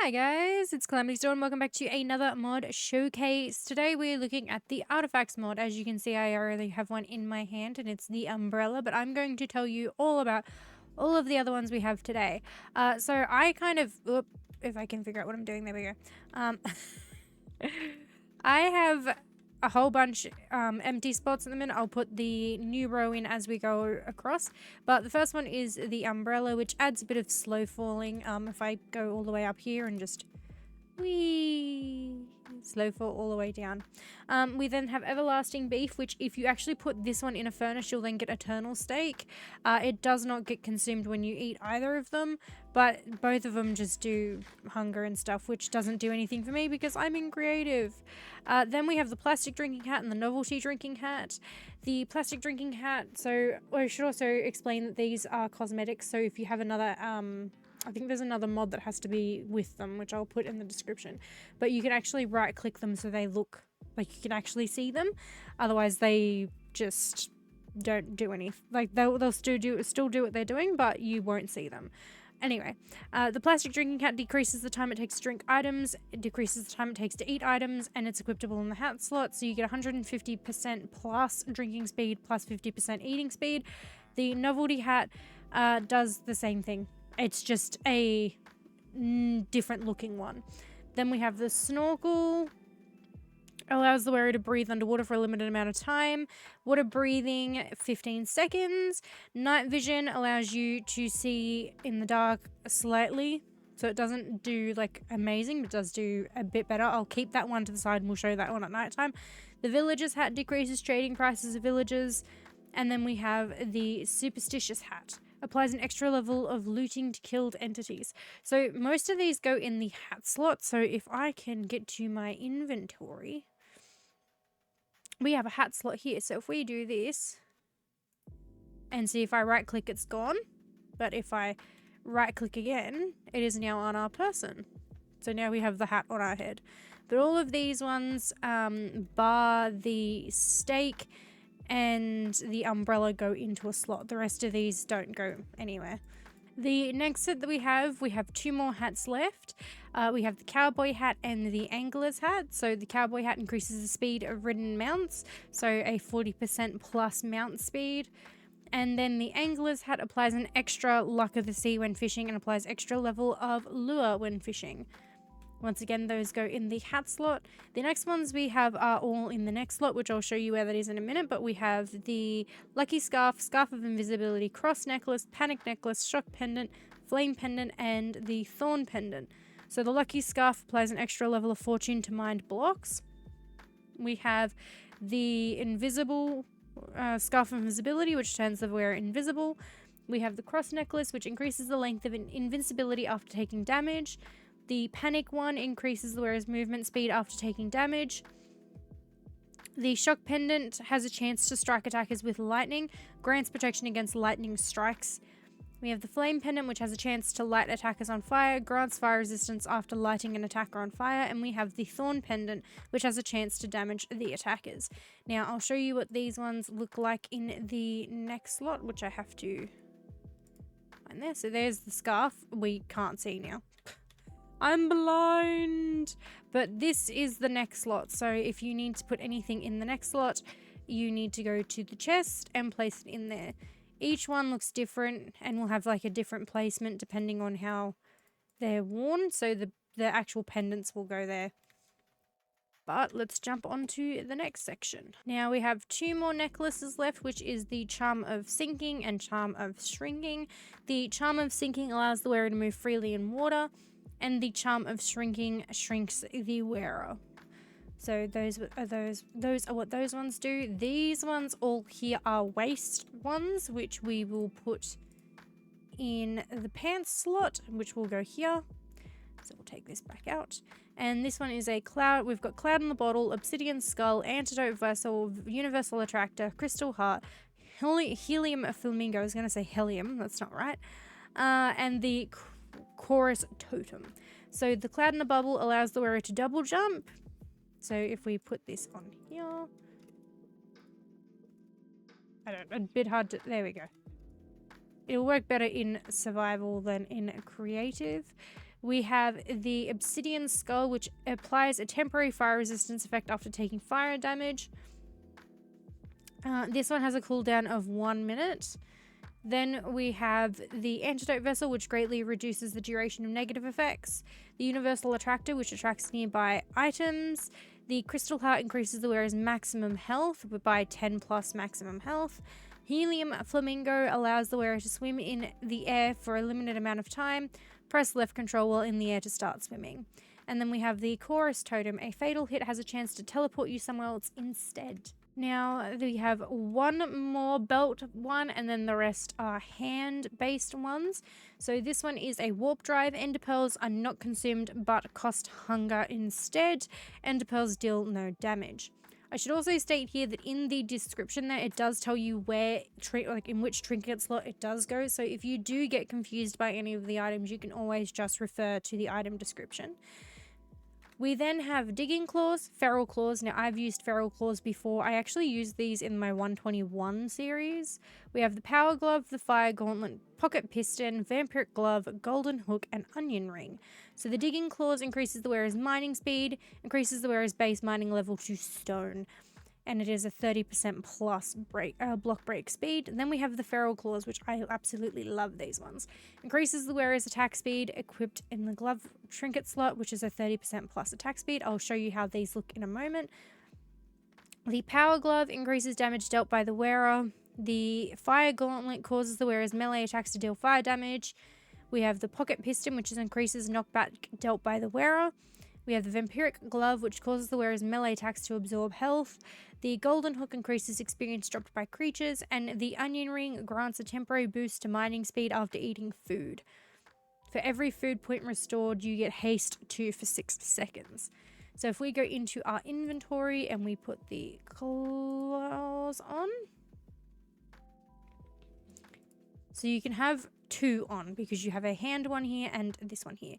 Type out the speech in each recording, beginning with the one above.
Hi guys, it's CalamitiesDawn. Welcome back to another mod showcase. Today we're looking at the artifacts mod. As you can see, I already have one in my hand and it's the umbrella, but I'm going to tell you all about all of the other ones we have today. So I kind of, if I can figure out what I'm doing, there we go. I have a whole bunch empty spots at the minute. I'll put the new row in as we go across, but the first one is the umbrella, which adds a bit of slow falling. If I go all the way up here and just slow fall all the way down. We then have everlasting beef, which if you actually put this one in a furnace, you'll then get eternal steak. It does not get consumed when you eat either of them, but both of them just do hunger and stuff, which doesn't do anything for me because I'm in creative. Then we have the plastic drinking hat and the novelty drinking hat. The plastic drinking hat, so I should also explain that these are cosmetics, so if you have another I think there's another mod that has to be with them, which I'll put in the description. But you can actually right click them so they look like you can actually see them. Otherwise they just don't do anything. Like they'll still do what they're doing, but you won't see them. Anyway, the plastic drinking hat decreases the time it takes to drink items, it decreases the time it takes to eat items, and it's equipable in the hat slot, so you get 150% plus drinking speed plus 50% eating speed. The novelty hat does the same thing. It's just a different looking one. Then we have the snorkel. Allows the wearer to breathe underwater for a limited amount of time. Water breathing, 15 seconds. Night vision allows you to see in the dark slightly. So it doesn't do like amazing, but does do a bit better. I'll keep that one to the side and we'll show that one at night time. The villager's hat decreases trading prices of villagers. And then we have the superstitious hat. Applies an extra level of looting to killed entities. So most of these go in the hat slot. So if I can get to my inventory, we have a hat slot here. So if we do this and see if I right click, it's gone. But if I right click again, it is now on our person. So now we have the hat on our head. But all of these ones, bar the steak and the umbrella, go into a slot. The rest of these don't go anywhere. The next set that we have two more hats left. We have the cowboy hat and the angler's hat. So the cowboy hat increases the speed of ridden mounts, so a 40% plus mount speed. And then the angler's hat applies an extra luck of the sea when fishing and applies extra level of lure when fishing. Once again, those go in the hat slot. The next ones we have are all in the next slot, which I'll show you where that is in a minute. But we have the lucky scarf, scarf of invisibility, cross necklace, panic necklace, shock pendant, flame pendant, and the thorn pendant. So the lucky scarf applies an extra level of fortune to mind blocks. We have the invisible scarf of invisibility, which turns the wearer invisible. We have the cross necklace, which increases the length of invincibility after taking damage. The panic one increases the wearer's movement speed after taking damage. The shock pendant has a chance to strike attackers with lightning, grants protection against lightning strikes. We have the flame pendant, which has a chance to light attackers on fire, grants fire resistance after lighting an attacker on fire. And we have the thorn pendant, which has a chance to damage the attackers. Now I'll show you what these ones look like in the next slot, which I have to find there. So there's the scarf. We can't see now. I'm blind. But this is the next slot. So if you need to put anything in the next slot, you need to go to the chest and place it in there. Each one looks different and will have like a different placement depending on how they're worn. So the actual pendants will go there. But let's jump on to the next section. Now we have two more necklaces left, which is the Charm of Sinking and Charm of Shrinking. The Charm of Sinking allows the wearer to move freely in water, and the Charm of Shrinking shrinks the wearer. So those are what those ones do. These ones all here are waist ones, which we will put in the pants slot, which will go here. So we'll take this back out. And this one is a cloud. We've got Cloud in the Bottle, Obsidian Skull, Antidote Vessel, Universal Attractor, Crystal Heart, Helium Flamingo. I was going to say helium. That's not right. And the Chorus Totem. So the cloud in the bubble allows the wearer to double jump. So if we put this on here, a bit hard to, there we go. It'll work better in survival than in creative. We have the obsidian skull, which applies a temporary fire resistance effect after taking fire damage. This one has a cooldown of 1 minute. Then we have the antidote vessel, which greatly reduces the duration of negative effects. The universal attractor, which attracts nearby items. The crystal heart increases the wearer's maximum health by 10 plus maximum health. Helium flamingo allows the wearer to swim in the air for a limited amount of time. Press left control while in the air to start swimming. And then we have the chorus totem. A fatal hit has a chance to teleport you somewhere else instead. Now we have one more belt one, and then the rest are hand-based ones. So this one is a warp drive. Ender pearls are not consumed but cost hunger instead. Ender pearls deal no damage. I should also state here that in the description there, it does tell you where, in which trinket slot it does go. So if you do get confused by any of the items, you can always just refer to the item description. We then have digging claws, feral claws. Now I've used feral claws before. I actually used these in my 121 series. We have the power glove, the fire gauntlet, pocket piston, vampiric glove, golden hook, and onion ring. So the digging claws increases the wearer's mining speed, increases the wearer's base mining level to stone, and it is a 30% plus block break speed. Then we have the feral claws, which I absolutely love these ones. Increases the wearer's attack speed equipped in the glove trinket slot, which is a 30% plus attack speed. I'll show you how these look in a moment. The power glove increases damage dealt by the wearer. The fire gauntlet causes the wearer's melee attacks to deal fire damage. We have the pocket piston, which increases knockback dealt by the wearer. We have the vampiric glove, which causes the wearer's melee attacks to absorb health. The golden hook increases experience dropped by creatures, and the onion ring grants a temporary boost to mining speed after eating food. For every food point restored, you get haste 2 for 6 seconds. So if we go into our inventory and we put the claws on, so you can have 2 on because you have a hand one here and this one here.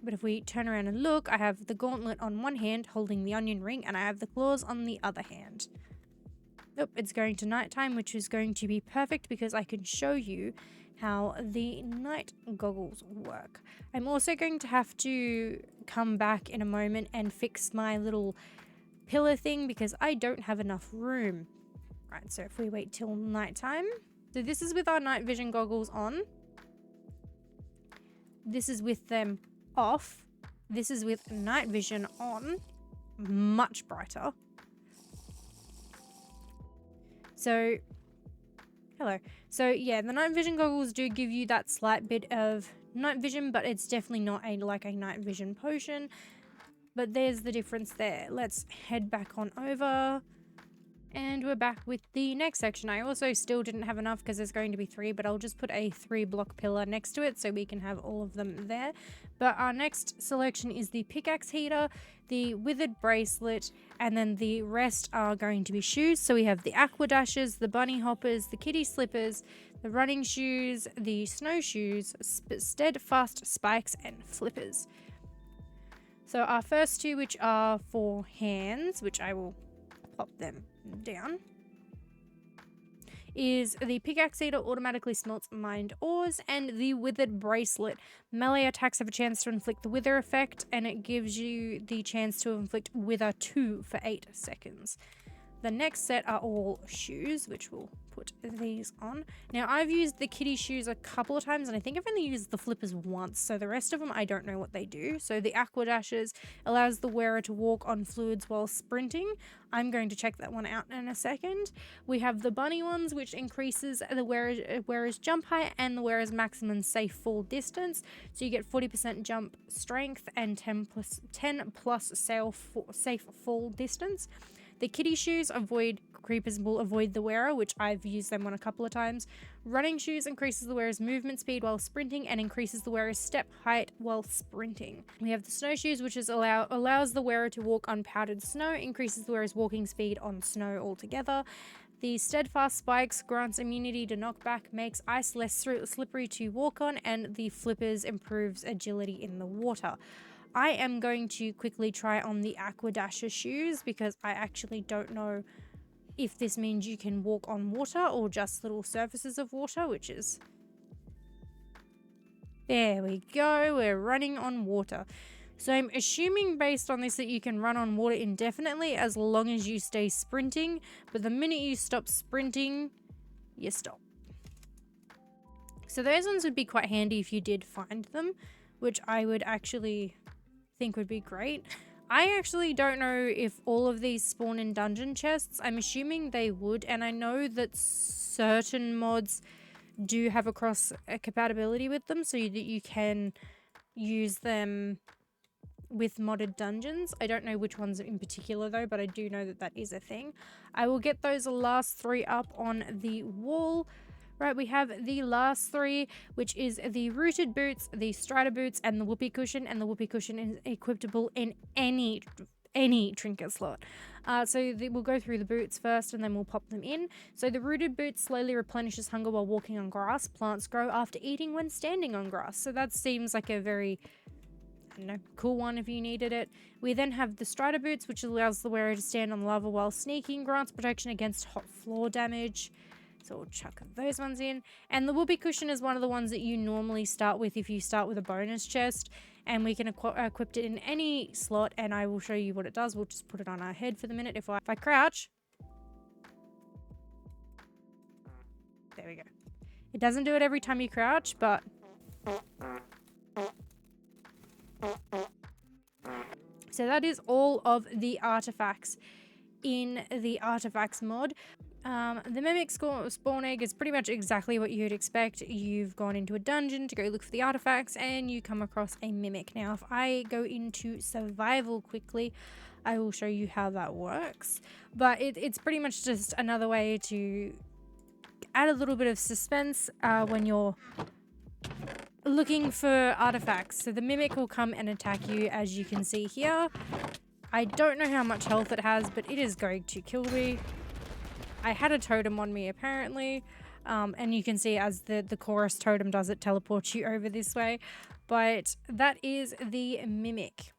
But if we turn around and look, I have the gauntlet on one hand holding the onion ring, and I have the claws on the other hand. Nope, it's going to nighttime, which is going to be perfect because I can show you how the night goggles work. I'm also going to have to come back in a moment and fix my little pillar thing because I don't have enough room. Right, so if we wait till nighttime. So this is with our night vision goggles on. This is with them off. This is with night vision on. Much brighter. So, hello. So yeah, the night vision goggles do give you that slight bit of night vision, but it's definitely not like a night vision potion. But there's the difference there. Let's head back on over. And we're back with the next section. I also still didn't have enough because there's going to be 3, but I'll just put a 3-block pillar next to it so we can have all of them there. But our next selection is the pickaxe heater, the withered bracelet, and then the rest are going to be shoes. So we have the aqua dashes, the bunny hoppers, the kitty slippers, the running shoes, the snowshoes, steadfast spikes, and flippers. So our first 2, which are for hands, which I will pop them down, is the pickaxe eater automatically smelts mined ores, and the withered bracelet. Melee attacks have a chance to inflict the wither effect, and it gives you the chance to inflict wither 2 for 8 seconds. The next set are all shoes, which we'll put these on. Now, I've used the kitty shoes a couple of times, and I think I've only used the flippers once, so the rest of them I don't know what they do. So the aqua dashes allows the wearer to walk on fluids while sprinting. I'm going to check that one out in a second. We have the bunny ones, which increases the wearer's jump height and the wearer's maximum safe fall distance. So you get 40% jump strength and 10 plus safe fall distance. The kitty shoes avoid creepers, will avoid the wearer, which I've used them on a couple of times. Running shoes increases the wearer's movement speed while sprinting and increases the wearer's step height while sprinting. We have the snowshoes, which allows the wearer to walk on powdered snow, increases the wearer's walking speed on snow altogether. The steadfast spikes grants immunity to knockback, makes ice less slippery to walk on, and the flippers improves agility in the water. I am going to quickly try on the Aquadasher shoes because I actually don't know if this means you can walk on water or just little surfaces of water, which is... There we go, we're running on water. So I'm assuming based on this that you can run on water indefinitely as long as you stay sprinting, but the minute you stop sprinting, you stop. So those ones would be quite handy if you did find them, which I would actually think would be great. I actually don't know if all of these spawn in dungeon chests. I'm assuming they would, and I know that certain mods do have a cross compatibility with them so that you can use them with modded dungeons. I don't know which ones in particular though, but I do know that that is a thing. I will get those last 3 up on the wall. Right, we have the last 3, which is the rooted boots, the strider boots, and the whoopee cushion. And the whoopee cushion is equipable in any trinket slot. We'll go through the boots first and then we'll pop them in. So the rooted boot slowly replenishes hunger while walking on grass. Plants grow after eating when standing on grass. So that seems like a very, I don't know, cool one if you needed it. We then have the strider boots, which allows the wearer to stand on lava while sneaking, grants protection against hot floor damage. So we'll chuck those ones in. And the whoopee cushion is one of the ones that you normally start with if you start with a bonus chest. And we can equip it in any slot, and I will show you what it does. We'll just put it on our head for the minute. If I crouch, there we go. It doesn't do it every time you crouch, but so that is all of the artifacts in the artifacts mod. The mimic spawn egg is pretty much exactly what you'd expect. You've gone into a dungeon to go look for the artifacts and you come across a mimic. Now, if I go into survival quickly, I will show you how that works. But it's pretty much just another way to add a little bit of suspense when you're looking for artifacts. So the mimic will come and attack you, as you can see here. I don't know how much health it has, but it is going to kill me. I had a totem on me apparently, and you can see as the chorus totem does, it teleports you over this way. But that is the mimic.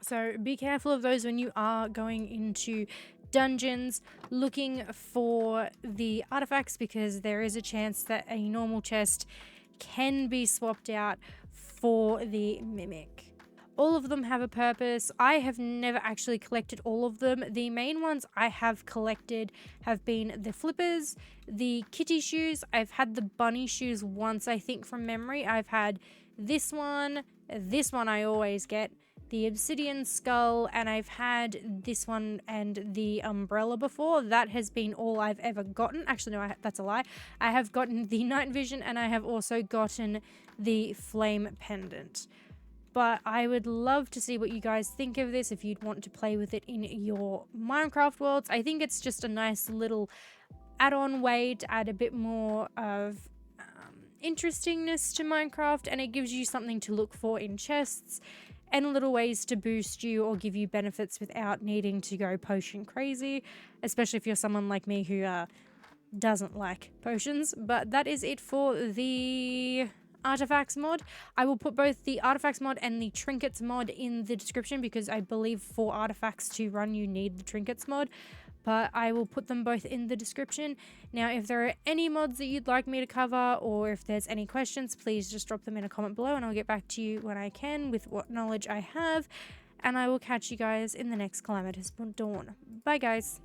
So be careful of those when you are going into dungeons looking for the artifacts, because there is a chance that a normal chest can be swapped out for the mimic. All of them have a purpose. I have never actually collected all of them. The main ones I have collected have been the flippers, the kitty shoes. I've had the bunny shoes once, I think, from memory. I've had this one I always get, the obsidian skull, and I've had this one and the umbrella before. That has been all I've ever gotten. Actually, no, that's a lie. I have gotten the night vision, and I have also gotten the flame pendant. But I would love to see what you guys think of this, if you'd want to play with it in your Minecraft worlds. I think it's just a nice little add-on way to add a bit more of interestingness to Minecraft, and it gives you something to look for in chests and little ways to boost you or give you benefits without needing to go potion crazy, especially if you're someone like me who doesn't like potions. But that is it for the artifacts mod. I will put both the artifacts mod and the trinkets mod in the description, because I believe for artifacts to run you need the trinkets mod, but I will put them both in the description. Now, if there are any mods that you'd like me to cover, or if there's any questions, please just drop them in a comment below and I'll get back to you when I can with what knowledge I have, and I will catch you guys in the next CalamitiesDawn. Bye guys.